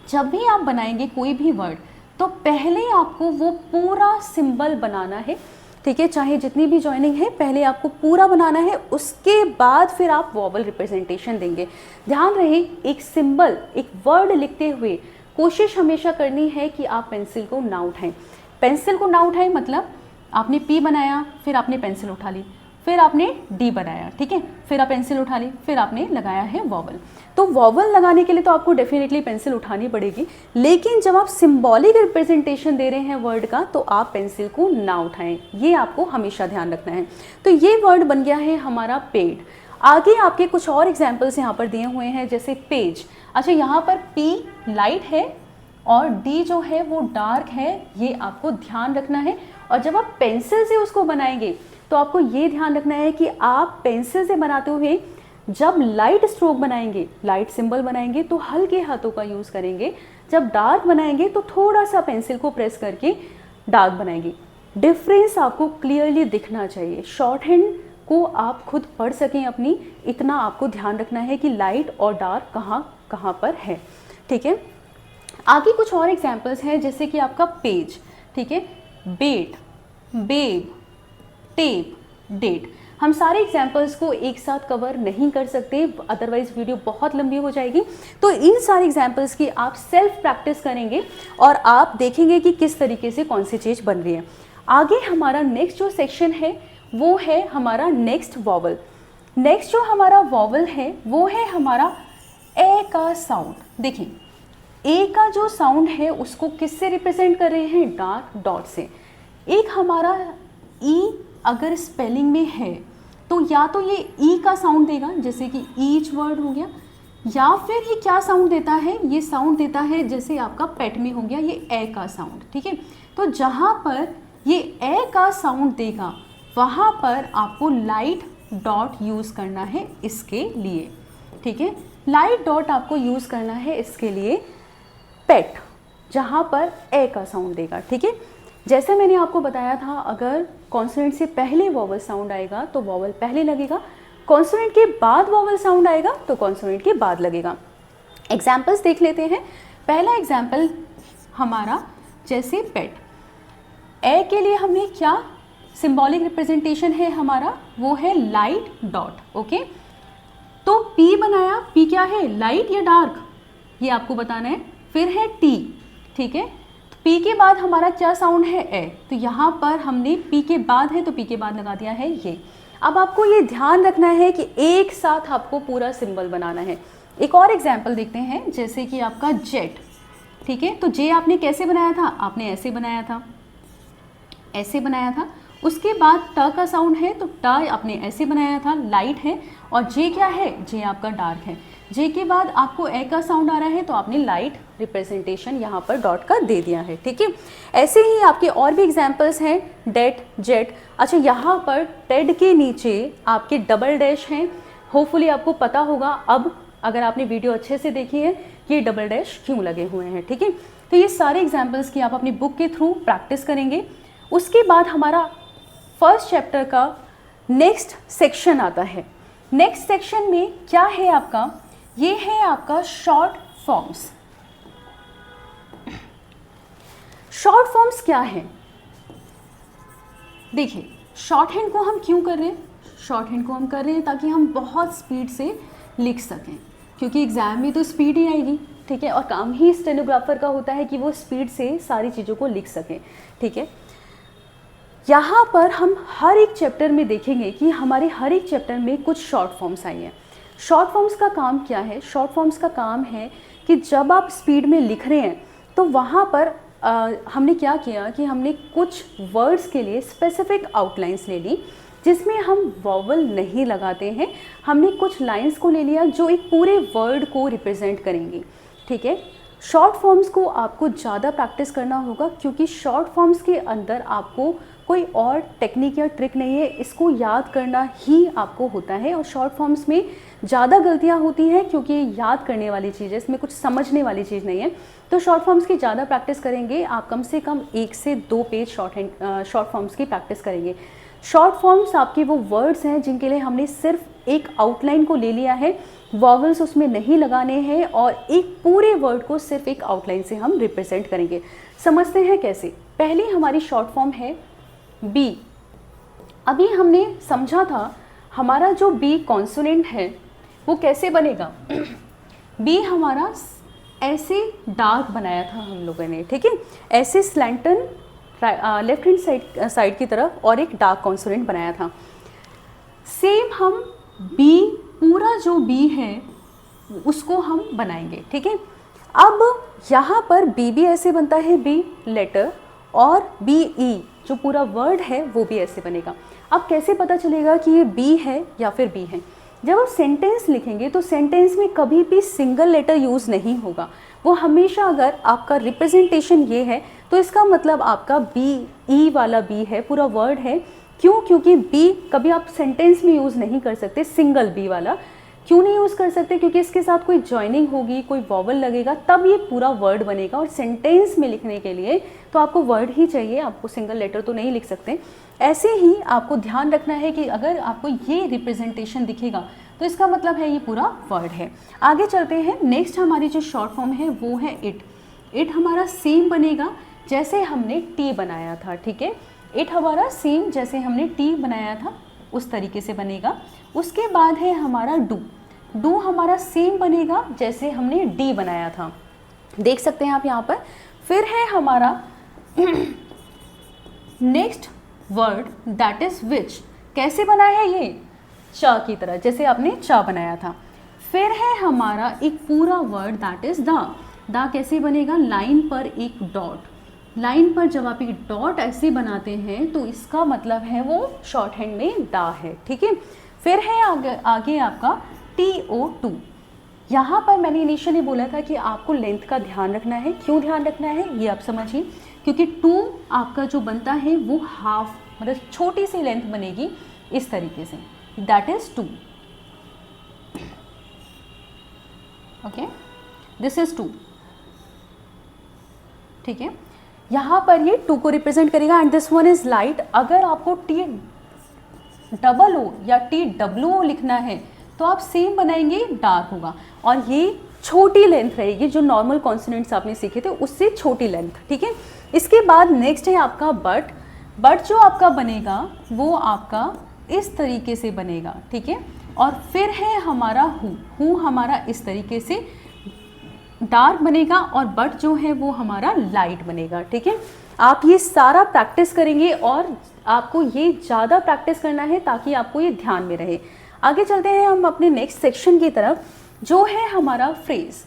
जब भी आप बनाएंगे कोई भी वर्ड तो पहले आपको वो पूरा सिंबल बनाना है। ठीक है, चाहे जितनी भी जॉइनिंग है पहले आपको पूरा बनाना है, उसके बाद फिर आप वॉवल रिप्रेजेंटेशन देंगे। ध्यान रहे, एक सिंबल, एक वर्ड लिखते हुए कोशिश हमेशा करनी है कि आप पेंसिल को ना उठाएं। पेंसिल को ना उठाएं मतलब आपने पी बनाया, फिर आपने पेंसिल उठा ली, फिर आपने डी बनाया, ठीक है, फिर आप पेंसिल उठा ली, फिर आपने लगाया है वॉवल। तो वॉवल लगाने के लिए तो आपको डेफिनेटली पेंसिल उठानी पड़ेगी, लेकिन जब आप सिंबॉलिक रिप्रेजेंटेशन दे रहे हैं वर्ड का तो आप पेंसिल को ना उठाएं, ये आपको हमेशा ध्यान रखना है। तो ये वर्ड बन गया है हमारा पेड। आगे आपके कुछ और एग्जाम्पल्स यहाँ पर दिए हुए हैं, जैसे पेज। अच्छा, यहाँ पर पी लाइट है और डी जो है वो डार्क है, ये आपको ध्यान रखना है। और जब आप पेंसिल से उसको बनाएंगे तो आपको ये ध्यान रखना है कि आप पेंसिल से बनाते हुए जब लाइट स्ट्रोक बनाएंगे, लाइट सिंबल बनाएंगे तो हल्के हाथों का यूज़ करेंगे, जब डार्क बनाएंगे तो थोड़ा सा पेंसिल को प्रेस करके डार्क बनाएंगे। डिफरेंस आपको क्लियरली दिखना चाहिए, शॉर्ट हैंड को आप खुद पढ़ सकें अपनी, इतना आपको ध्यान रखना है कि लाइट और डार्क कहाँ कहाँ पर है। ठीक है, आगे कुछ और एग्जाम्पल्स हैं, जैसे कि आपका पेज। ठीक है, बेट, बेब, टेप, डेट। हम सारे एग्जाम्पल्स को एक साथ कवर नहीं कर सकते, अदरवाइज वीडियो बहुत लंबी हो जाएगी। तो इन सारे एग्जाम्पल्स की आप सेल्फ प्रैक्टिस करेंगे और आप देखेंगे कि किस तरीके से कौन सी चीज़ बन रही है। आगे हमारा नेक्स्ट जो सेक्शन है वो है हमारा नेक्स्ट वॉवल। नेक्स्ट जो हमारा वॉवल है वो है हमारा ए का साउंड। देखिए, ए का जो साउंड है उसको किससे रिप्रेजेंट कर रहे हैं, डार्क डॉट से। एक हमारा ई अगर स्पेलिंग में है तो या तो ये ई का साउंड देगा, जैसे कि ईच वर्ड हो गया, या फिर ये क्या साउंड देता है, ये साउंड देता है जैसे आपका पेट में हो गया ये ए का साउंड। ठीक है, तो जहाँ पर ये ए का साउंड देगा वहाँ पर आपको लाइट डॉट यूज़ करना है इसके लिए। ठीक है, लाइट डॉट आपको यूज़ करना है इसके लिए पेट, जहाँ पर ए का साउंड देगा। ठीक है, जैसे मैंने आपको बताया था, अगर कॉन्सोनेंट से पहले वॉवल साउंड आएगा तो वॉवल पहले लगेगा, कॉन्सोनेंट के बाद वॉवल साउंड आएगा तो कॉन्सोनेंट के बाद लगेगा। एग्जाम्पल्स देख लेते हैं। पहला एग्जाम्पल हमारा जैसे पेट, ए के लिए हमने क्या सिंबॉलिक रिप्रेजेंटेशन है हमारा, वो है लाइट डॉट। ओके, तो पी बनाया, पी क्या है, लाइट या डार्क, ये आपको बताना है। फिर है टी। ठीक है, पी के बाद हमारा क्या साउंड है, ए, तो यहाँ पर हमने पी के बाद है तो पी के बाद लगा दिया है ये। अब आपको ये ध्यान रखना है कि एक साथ आपको पूरा सिंबल बनाना है। एक और एग्जाम्पल देखते हैं, जैसे कि आपका जेट। ठीक है, तो जे आपने कैसे बनाया था, आपने ऐसे बनाया था, ऐसे बनाया था। उसके बाद ट का साउंड है तो ट आपने ऐसे बनाया था, लाइट है। और जे क्या है, जे आपका डार्क है। जे के बाद आपको ए का साउंड आ रहा है तो आपने लाइट रिप्रेजेंटेशन यहाँ पर डॉट का दे दिया है। ठीक है, ऐसे ही आपके और भी एग्जाम्पल्स हैं, डेट, जेट। अच्छा, यहाँ पर टेड के नीचे आपके डबल डैश हैं, होपफुली आपको पता होगा अब अगर आपने वीडियो अच्छे से देखी है कि डबल डैश क्यों लगे हुए हैं। ठीक है, तो ये सारे एग्जाम्पल्स की आप अपनी बुक के थ्रू प्रैक्टिस करेंगे। उसके बाद हमारा फर्स्ट चैप्टर का नेक्स्ट सेक्शन आता है। नेक्स्ट सेक्शन में क्या है आपका, ये है आपका शॉर्ट फॉर्म्स। शॉर्ट फॉर्म्स क्या है, देखिए शॉर्ट हैंड को हम क्यों कर रहे हैं, शॉर्ट हैंड को हम कर रहे हैं ताकि हम बहुत स्पीड से लिख सकें, क्योंकि एग्ज़ाम में तो स्पीड ही आएगी, ठीक है, और काम ही स्टेनोग्राफर का होता है कि वो स्पीड से सारी चीज़ों को लिख सकें, ठीक है। यहाँ पर हम हर एक चैप्टर में देखेंगे कि हमारे हर एक चैप्टर में कुछ शॉर्ट फॉर्म्स आई हैं। शॉर्ट फॉर्म्स का काम क्या है, शॉर्ट फॉर्म्स का काम है कि जब आप स्पीड में लिख रहे हैं तो वहाँ पर हमने क्या किया कि हमने कुछ वर्ड्स के लिए स्पेसिफिक आउटलाइंस ले ली, जिसमें हम वॉवल नहीं लगाते हैं। हमने कुछ लाइंस को ले लिया जो एक पूरे वर्ड को रिप्रेजेंट करेंगी, ठीक है। शॉर्ट फॉर्म्स को आपको ज़्यादा प्रैक्टिस करना होगा, क्योंकि शॉर्ट फॉर्म्स के अंदर आपको कोई और टेक्निक या ट्रिक नहीं है, इसको याद करना ही आपको होता है। और शॉर्ट फॉर्म्स में ज़्यादा गलतियाँ होती हैं क्योंकि याद करने वाली चीज़ है, इसमें कुछ समझने वाली चीज़ नहीं है। तो शॉर्ट फॉर्म्स की ज़्यादा प्रैक्टिस करेंगे आप, कम से कम 1 से 2 पेज शॉर्ट फॉर्म्स की प्रैक्टिस करेंगे। शॉर्ट फॉर्म्स आपके वो वर्ड्स हैं जिनके लिए हमने सिर्फ एक आउटलाइन को ले लिया है, वॉवल्स उसमें नहीं लगाने हैं, और एक पूरे वर्ड को सिर्फ एक आउटलाइन से हम रिप्रेजेंट करेंगे। समझते हैं कैसे। पहली हमारी शॉर्ट फॉर्म है बी। अभी हमने समझा था हमारा जो बी कॉन्सोनेंट है वो कैसे बनेगा। बी हमारा ऐसे डार्क बनाया था हम लोगों ने, ठीक है, ऐसे स्लैंटन लेफ्ट हैंड साइड की तरफ और एक डार्क कॉन्सोनेंट बनाया था। सेम हम बी, पूरा जो बी है उसको हम बनाएंगे, ठीक है। अब यहाँ पर बी भी ऐसे बनता है, बी लेटर, और बी ई जो पूरा वर्ड है वो भी ऐसे बनेगा। अब कैसे पता चलेगा कि ये बी है या फिर बी है। जब आप सेंटेंस लिखेंगे तो सेंटेंस में कभी भी सिंगल लेटर यूज़ नहीं होगा, वो हमेशा, अगर आपका रिप्रेजेंटेशन ये है तो इसका मतलब आपका बी, ई वाला बी है, पूरा वर्ड है। क्यों? क्योंकि बी कभी आप सेंटेंस में यूज़ नहीं कर सकते, सिंगल बी वाला। क्यों नहीं यूज़ कर सकते? क्योंकि इसके साथ कोई जॉइनिंग होगी, कोई वॉवल लगेगा, तब ये पूरा वर्ड बनेगा। और सेंटेंस में लिखने के लिए तो आपको वर्ड ही चाहिए, आपको सिंगल लेटर तो नहीं लिख सकते। ऐसे ही आपको ध्यान रखना है कि अगर आपको ये रिप्रेजेंटेशन दिखेगा तो इसका मतलब है ये पूरा वर्ड है। आगे चलते हैं। नेक्स्ट हमारी जो शॉर्ट फॉर्म है वो है इट। इट हमारा सेम बनेगा जैसे हमने टी बनाया था, ठीक है। इट हमारा सेम जैसे हमने टी बनाया था उस तरीके से बनेगा। उसके बाद है हमारा डू। डू हमारा सेम बनेगा जैसे हमने डी बनाया था, देख सकते हैं आप यहाँ पर। फिर है हमारा next word that is which. कैसे बना है ये? चा की तरह, जैसे आपने चा बनाया था। फिर है हमारा एक पूरा वर्ड दैट इज दा। दा कैसे बनेगा? लाइन पर एक डॉट। लाइन पर जब आप एक डॉट ऐसे बनाते हैं तो इसका मतलब है वो शॉर्ट हैंड में दा है, ठीक है। फिर है आगे आपका TO2। यहाँ पर मैंने इनिशियली बोला था कि आपको लेंथ का ध्यान रखना है। क्यों ध्यान रखना है ये आप समझिए, क्योंकि 2 आपका जो बनता है वो हाफ, मतलब छोटी सी लेंथ बनेगी इस तरीके से, that is 2। Okay, this is 2, ठीक है। यहाँ पर ये 2 को रिप्रेजेंट करेगा and this one is light. अगर आपको TOO या TWO लिखना है तो आप सेम बनाएंगे, डार्क होगा, और ये छोटी लेंथ रहेगी, जो नॉर्मल कॉन्सोनेंट्स आपने सीखे थे उससे छोटी लेंथ, ठीक है। इसके बाद नेक्स्ट है आपका बट। बट जो आपका बनेगा वो आपका इस तरीके से बनेगा, ठीक है। और फिर है हमारा हु। हु हमारा इस तरीके से डार्क बनेगा और बट जो है वो हमारा लाइट बनेगा, ठीक है। आप ये सारा प्रैक्टिस करेंगे और आपको ये ज़्यादा प्रैक्टिस करना है ताकि आपको ये ध्यान में रहे। आगे चलते हैं हम अपने नेक्स्ट सेक्शन की तरफ, जो है हमारा फ्रेज।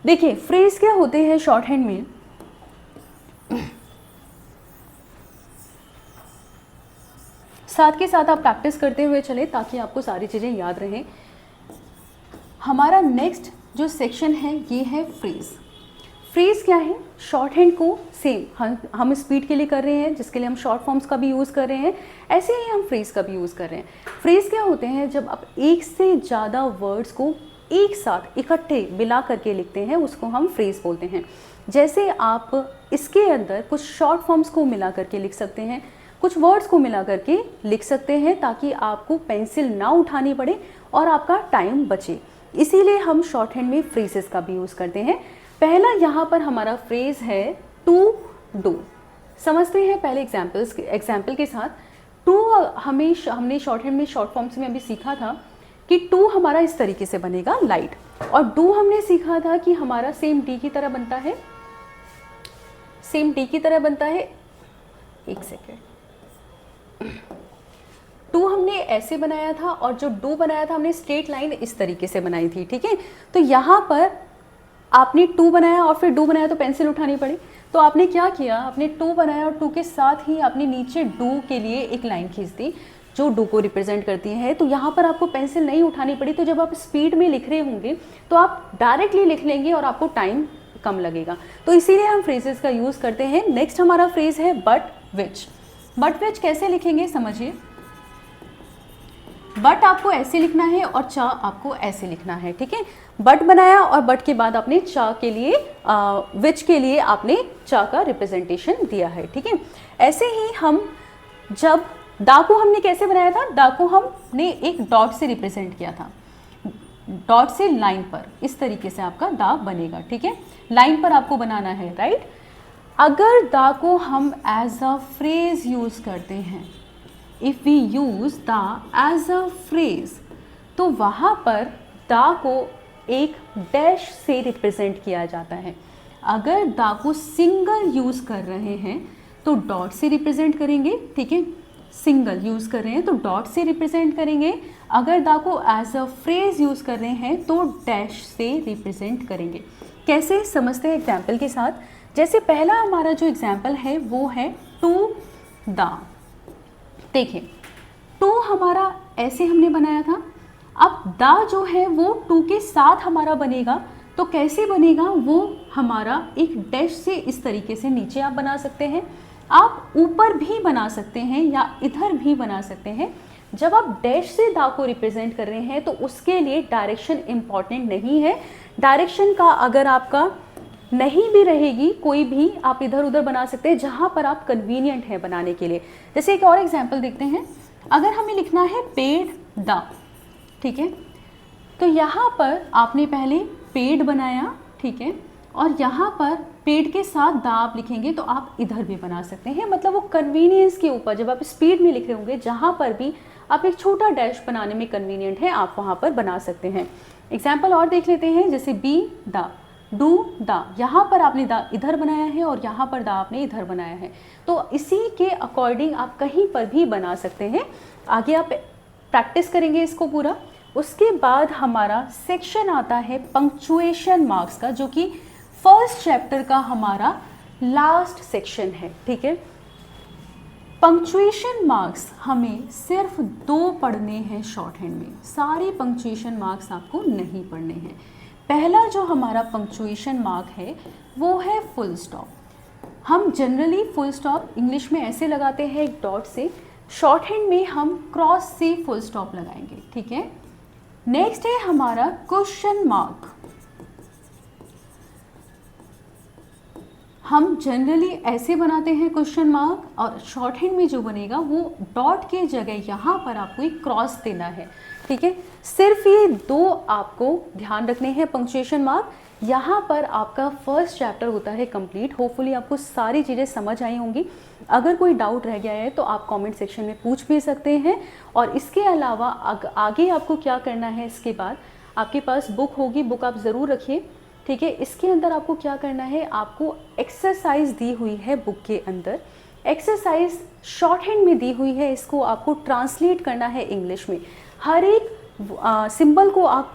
देखिए फ्रेज क्या होते हैं शॉर्ट हैंड में। साथ के साथ आप प्रैक्टिस करते हुए चले ताकि आपको सारी चीज़ें याद रहें। हमारा नेक्स्ट जो सेक्शन है ये है फ्रेज। फ्रेज क्या है? शॉर्ट हैंड को सेम हम स्पीड के लिए कर रहे हैं, जिसके लिए हम शॉर्ट फॉर्म्स का भी यूज़ कर रहे हैं, ऐसे ही हम फ्रेज का भी यूज़ कर रहे हैं। फ्रेज क्या होते हैं? जब आप एक से ज़्यादा वर्ड्स को एक साथ इकट्ठे मिला करके लिखते हैं उसको हम फ्रेज बोलते हैं। जैसे आप इसके अंदर कुछ शॉर्ट फॉर्म्स को मिला करके लिख सकते हैं, कुछ वर्ड्स को मिला करके लिख सकते हैं ताकि आपको पेंसिल ना उठानी पड़े और आपका टाइम बचे। इसीलिए हम शॉर्ट हैंड में फ्रेजेस का भी यूज़ करते हैं। पहला यहाँ पर हमारा फ्रेज है टू डू। समझते हैं पहले एग्जाम्पल के साथ। टू हमने शॉर्ट हैंड में शॉर्ट फॉर्म्स में अभी सीखा था कि टू हमारा इस तरीके से बनेगा लाइट, और डू हमने सीखा था कि हमारा सेम डी की तरह बनता है, सेम डी की तरह बनता है। एक सेकेंड, टू हमने ऐसे बनाया था और जो डू बनाया था हमने स्ट्रेट लाइन इस तरीके से बनाई थी, ठीक है। तो यहाँ पर आपने टू बनाया और फिर डू बनाया तो पेंसिल उठानी पड़ी, तो आपने क्या किया, आपने टू बनाया और टू के साथ ही आपने नीचे डू के लिए एक लाइन खींच दी जो डू को रिप्रेजेंट करती है। तो यहाँ पर आपको पेंसिल नहीं उठानी पड़ी, तो जब आप स्पीड में लिख रहे होंगे तो आप डायरेक्टली लिख लेंगे और आपको टाइम कम लगेगा। तो इसीलिए हम फ्रेजेस का यूज़ करते हैं। नेक्स्ट हमारा फ्रेज है बट विच। बट विच कैसे लिखेंगे समझिए। बट आपको ऐसे लिखना है और चा आपको ऐसे लिखना है, ठीक है। बट बनाया और बट के बाद आपने चा के लिए विच के लिए आपने चा का रिप्रेजेंटेशन दिया है, ठीक है। ऐसे ही हम जब दा को हमने कैसे बनाया था, दा को हमने एक डॉट से रिप्रेजेंट किया था, डॉट से लाइन पर, इस तरीके से आपका दा बनेगा, ठीक है। लाइन पर आपको बनाना है, राइट। अगर दा को हम एज अ फ्रेज यूज करते हैं, इफ वी यूज दा एज अ फ्रेज, तो वहाँ पर दा को एक डैश से रिप्रेजेंट किया जाता है। अगर दा को सिंगल यूज कर रहे हैं तो डॉट से रिप्रेजेंट करेंगे, ठीक है। सिंगल यूज कर रहे हैं तो डॉट से रिप्रेजेंट करेंगे। अगर दा को एज अ फ्रेज यूज कर रहे हैं तो डैश से रिप्रेजेंट करेंगे। कैसे समझते हैं एग्जाम्पल के साथ। जैसे पहला हमारा जो एग्जाम्पल है वो है टू दा। देखिए टू हमारा ऐसे हमने बनाया था, अब दा जो है वो टू के साथ हमारा बनेगा, तो कैसे बनेगा, वो हमारा एक डैश से इस तरीके से नीचे आप बना सकते हैं, आप ऊपर भी बना सकते हैं या इधर भी बना सकते हैं। जब आप डैश से दा को रिप्रेजेंट कर रहे हैं तो उसके लिए डायरेक्शन इम्पॉर्टेंट नहीं है। डायरेक्शन का अगर आपका नहीं भी रहेगी कोई भी, आप इधर उधर बना सकते हैं जहाँ पर आप कन्वीनियंट है बनाने के लिए। जैसे एक और एग्जाम्पल देखते हैं। अगर हमें लिखना है पेड़ दा, ठीक है, तो यहाँ पर आपने पहले पेड़ बनाया, ठीक है, और यहाँ पर पेड़ के साथ दा आप लिखेंगे तो आप इधर भी बना सकते हैं। मतलब वो कन्वीनियंस के ऊपर, जब आप स्पीड में लिख रहे होंगे जहाँ पर भी आप एक छोटा डैश बनाने में कन्वीनियंट है आप वहाँ पर बना सकते हैं। एग्जाम्पल और देख लेते हैं। जैसे बी दा, डू दा, यहाँ पर आपने दा इधर बनाया है और यहाँ पर दा आपने इधर बनाया है, तो इसी के अकॉर्डिंग आप कहीं पर भी बना सकते हैं। आगे आप प्रैक्टिस करेंगे इसको पूरा। उसके बाद हमारा सेक्शन आता है पंक्चुएशन मार्क्स का, जो कि फर्स्ट चैप्टर का हमारा लास्ट सेक्शन है, ठीक है। पंक्चुएशन मार्क्स हमें सिर्फ 2 पढ़ने हैं शॉर्ट हैंड में, सारे पंक्चुएशन मार्क्स आपको नहीं पढ़ने हैं। पहला जो हमारा पंक्चुएशन मार्क है वो है फुल स्टॉप। हम जनरली फुल स्टॉप इंग्लिश में ऐसे लगाते हैं एक डॉट से, शॉर्ट हैंड में हम क्रॉस से फुल स्टॉप लगाएंगे, ठीक है। नेक्स्ट है हमारा क्वेश्चन मार्क। हम जनरली ऐसे बनाते हैं क्वेश्चन मार्क, और शॉर्ट हैंड में जो बनेगा वो डॉट के जगह यहाँ पर आपको एक क्रॉस देना है, ठीक है। सिर्फ ये 2 आपको ध्यान रखने हैं पंक्चुएशन मार्क। यहाँ पर आपका फर्स्ट चैप्टर होता है कंप्लीट। होपफुली आपको सारी चीज़ें समझ आई होंगी। अगर कोई डाउट रह गया है तो आप कमेंट सेक्शन में पूछ भी सकते हैं। और इसके अलावा आगे आपको क्या करना है, इसके बाद आपके पास बुक होगी, बुक आप ज़रूर रखिए, ठीक है। इसके अंदर आपको क्या करना है, आपको एक्सरसाइज दी हुई है बुक के अंदर। एक्सरसाइज शॉर्ट हैंड में दी हुई है, इसको आपको ट्रांसलेट करना है इंग्लिश में। हर एक सिंबल को आप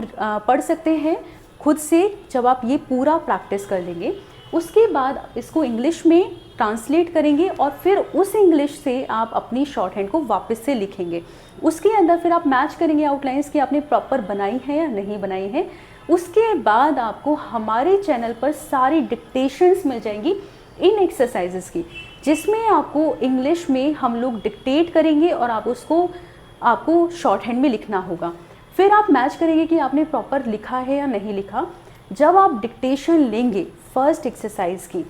पढ़ सकते हैं खुद से जब आप ये पूरा प्रैक्टिस कर लेंगे। उसके बाद इसको इंग्लिश में ट्रांसलेट करेंगे और फिर उस इंग्लिश से आप अपनी शॉर्ट हैंड को वापस से लिखेंगे। उसके अंदर फिर आप मैच करेंगे आउटलाइंस कि आपने प्रॉपर बनाई है या नहीं बनाई है। उसके बाद आपको हमारे चैनल पर सारी डिक्टेशंस मिल जाएंगी इन एक्सरसाइजेस की, जिसमें आपको इंग्लिश में हम लोग डिक्टेट करेंगे और आपको शॉर्ट हैंड में लिखना होगा। फिर आप मैच करेंगे कि आपने प्रॉपर लिखा है या नहीं लिखा। जब आप डिक्टेशन लेंगे फर्स्ट एक्सरसाइज की,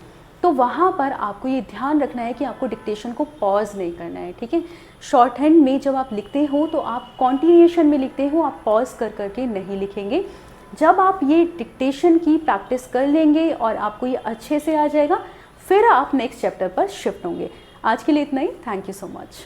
तो वहाँ पर आपको ये ध्यान रखना है कि आपको डिक्टेशन को पॉज नहीं करना है, ठीक है। शॉर्ट हैंड में जब आप लिखते हो तो आप कॉन्टिन्यूएशन में लिखते हो, आप पॉज कर करके नहीं लिखेंगे। जब आप ये डिक्टेशन की प्रैक्टिस कर लेंगे और आपको ये अच्छे से आ जाएगा, फिर आप नेक्स्ट चैप्टर पर शिफ्ट होंगे। आज के लिए इतना ही। Thank you so much.